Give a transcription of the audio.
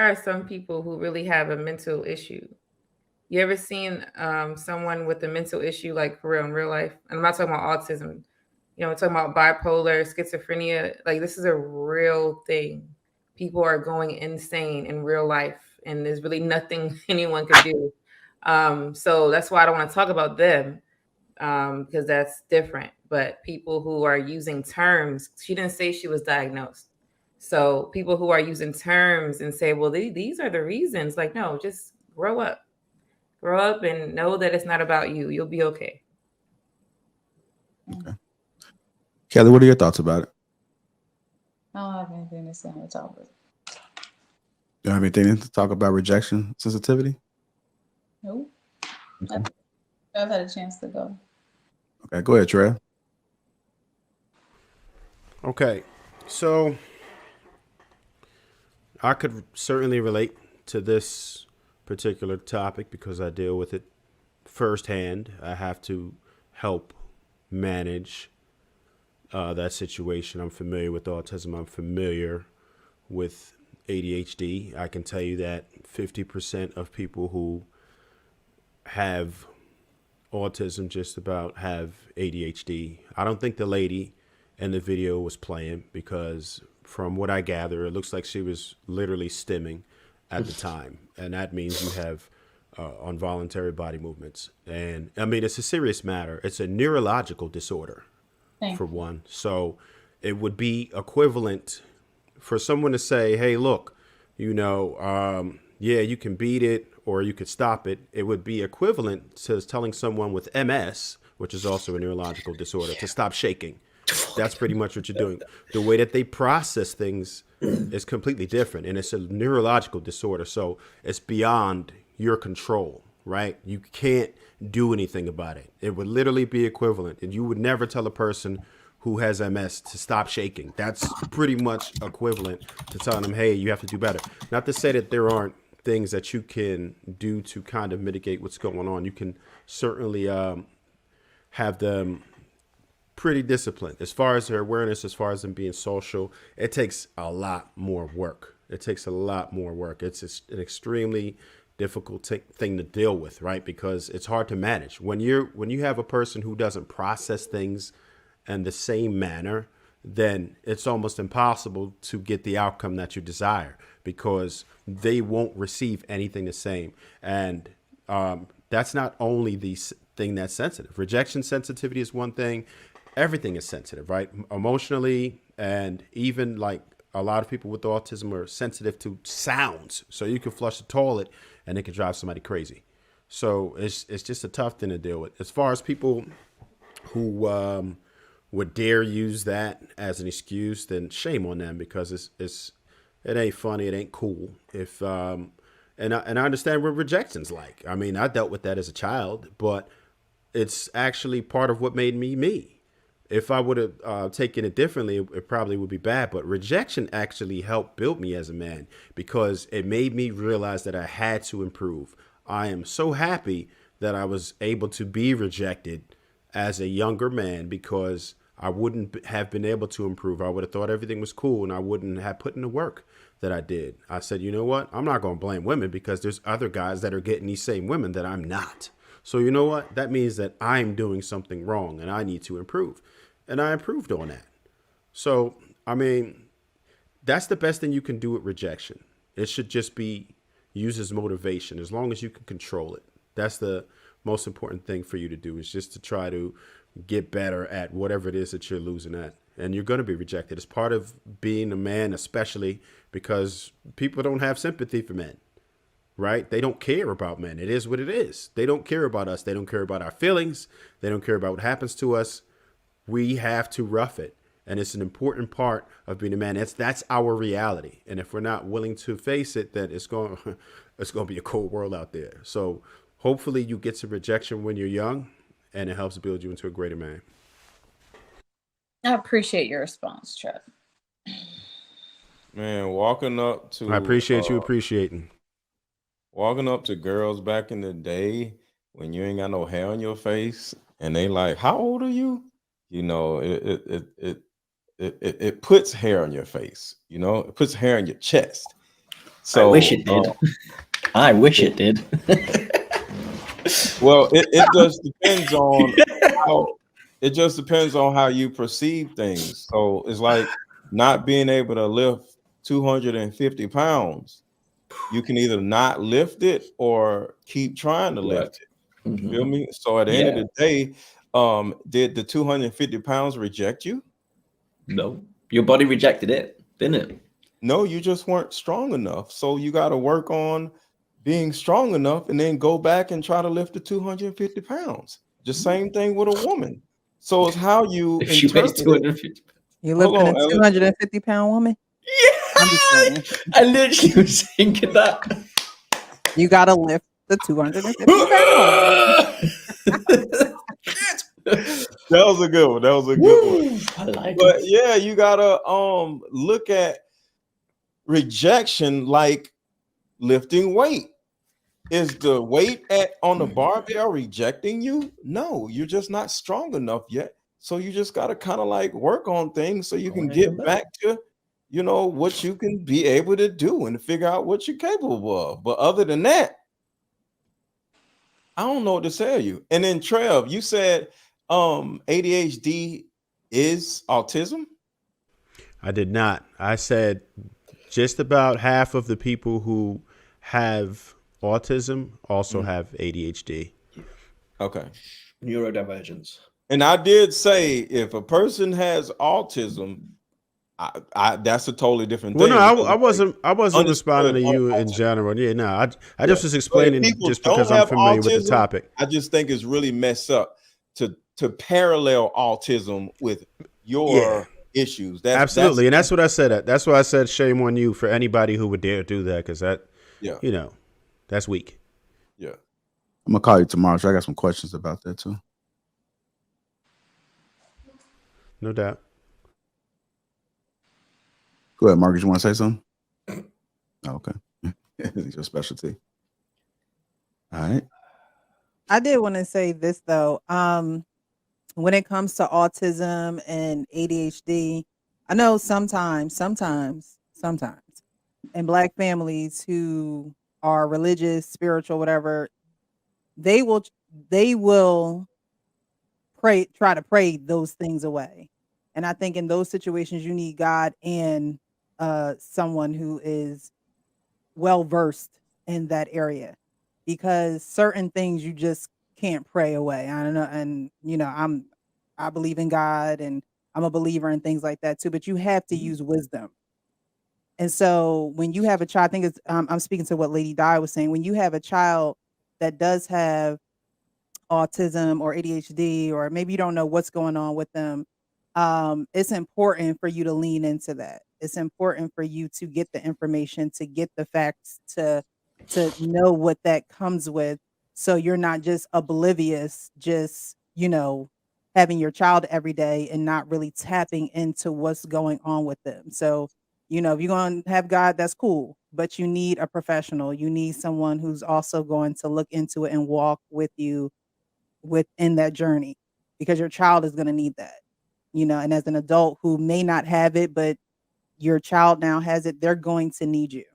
are some people who really have a mental issue. You ever seen someone with a mental issue, like for real in real life? And I'm not talking about autism. I'm talking about bipolar, schizophrenia. Like this is a real thing. People are going insane in real life, and there's really nothing anyone could do. So that's why I don't want to talk about them because that's different. But people who are using terms, she didn't say she was diagnosed. So people who are using terms and say, well, these are the reasons. Like, no, just grow up and know that it's not about you. You'll be okay. Okay. Kelly, what are your thoughts about it? I don't have anything to say on the topic. Do you have anything to talk about rejection sensitivity? Nope. Okay. I've had a chance to go. Okay, go ahead, Trev. Okay, so I could certainly relate to this particular topic because I deal with it firsthand. I have to help manage that situation. I'm familiar with autism. I'm familiar with ADHD. I can tell you that 50% of people who have autism just about have ADHD. I don't think the lady in the video was playing because from what I gather, it looks like she was literally stimming at the time. And that means you have involuntary body movements. And I mean, it's a serious matter. It's a neurological disorder, for one. So it would be equivalent for someone to say, hey, look, yeah, you can beat it or you could stop it. It would be equivalent to telling someone with MS, which is also a neurological disorder, to stop shaking. That's pretty much what you're doing. The way that they process things is completely different, and it's a neurological disorder. So it's beyond your control, right? You can't do anything about it. It would literally be equivalent. And you would never tell a person who has MS to stop shaking. That's pretty much equivalent to telling them, hey, you have to do better. Not to say that there aren't things that you can do to kind of mitigate what's going on. You can certainly have them pretty disciplined. As far as their awareness, as far as them being social, it takes a lot more work. It's an extremely difficult thing to deal with, right? Because it's hard to manage. When you have a person who doesn't process things in the same manner, then it's almost impossible to get the outcome that you desire because they won't receive anything the same. And that's not only the thing that's sensitive. Rejection sensitivity is one thing. Everything is sensitive, right? Emotionally, and even like a lot of people with autism are sensitive to sounds. So you can flush the toilet and it can drive somebody crazy. So it's just a tough thing to deal with. As far as people who would dare use that as an excuse, then shame on them because it ain't funny, it ain't cool. If and I understand what rejection's like. I mean, I dealt with that as a child, but it's actually part of what made me me. If I would have taken it differently, it probably would be bad. But rejection actually helped build me as a man because it made me realize that I had to improve. I am so happy that I was able to be rejected as a younger man because I wouldn't have been able to improve. I would have thought everything was cool and I wouldn't have put in the work that I did. I said, you know what? I'm not going to blame women because there's other guys that are getting these same women that I'm not. So you know what? That means that I'm doing something wrong and I need to improve. And I improved on that. So, I mean, that's the best thing you can do with rejection. It should just be used as motivation as long as you can control it. That's the most important thing for you to do is just to try to get better at whatever it is that you're losing at. And you're going to be rejected. It's part of being a man, especially because people don't have sympathy for men. Right? They don't care about men. It is what it is. They don't care about us. They don't care about our feelings. They don't care about what happens to us. We have to rough it. And it's an important part of being a man. That's our reality. And if we're not willing to face it, then it's going to be a cold world out there. So hopefully you get some rejection when you're young and it helps build you into a greater man. I appreciate your response, Trev. Man, walking up to I appreciate you appreciating. Walking up to girls back in the day when you ain't got no hair on your face and they like, how old are you? You know, it puts hair on your face, you know, it puts hair on your chest. So I wish it did. I wish it did. well, it just depends on how you perceive things. So it's like not being able to lift 250 pounds. You can either not lift it or keep trying to lift it. You feel me? So at the end of the day, did the 250 pounds reject you? No, your body rejected it, didn't it? No, you just weren't strong enough. So you got to work on being strong enough and then go back and try to lift the 250 pounds. Just same thing with a woman. So it's how you If she weighs interpret it. 250. You Hold lifting on, a Ellen. 250-pound woman? I'm just saying. I literally was thinking that. You gotta lift the 250 pounds. That was a good one. That was a good one. I like But it. yeah, you gotta look at rejection like lifting weight. Is the weight on the barbell rejecting you? No, you're just not strong enough yet. So you just gotta kind of like work on things so you can get back to what you can be able to do and figure out what you're capable of. But other than that, I don't know what to tell you. And then Trev, you said ADHD is autism. I did not. I said just about half of the people who have autism also have ADHD. Okay. Neurodivergence. And I did say if a person has autism, I that's a totally different Well, thing. no, because I wasn't. I wasn't responding to understood you in autism. general. Yeah, no, I Yeah. just was So if explaining people just don't because I'm have familiar with the autism, topic. I just think it's really messed up to parallel autism with your issues. Absolutely, and that's what I said. That's why I said shame on you for anybody who would dare do that, because that, that's weak. Yeah. I'm gonna call you tomorrow. So I got some questions about that too. No doubt. Go ahead, Marcus. You want to say something? Oh, okay. It's your specialty. All right. I did want to say this though. When it comes to autism and ADHD, I know sometimes in Black families who are religious, spiritual, whatever, they will try to pray those things away. And I think in those situations, you need God and someone who is well versed in that area, because certain things you just can't pray away. I don't know, and I believe in God and I'm a believer in things like that too, but you have to use wisdom. And so when you have a child, I think it's I'm speaking to what Lady Di was saying. When you have a child that does have autism or ADHD, or maybe you don't know what's going on with them, it's important for you to lean into that. It's important for you to get the information, to get the facts, to know what that comes with, so you're not just oblivious, just having your child every day and not really tapping into what's going on with them. So if you're going to have God, that's cool, but you need a professional. You need someone who's also going to look into it and walk with you within that journey, because your child is going to need that, and as an adult who may not have it, but your child now has it, they're going to need you.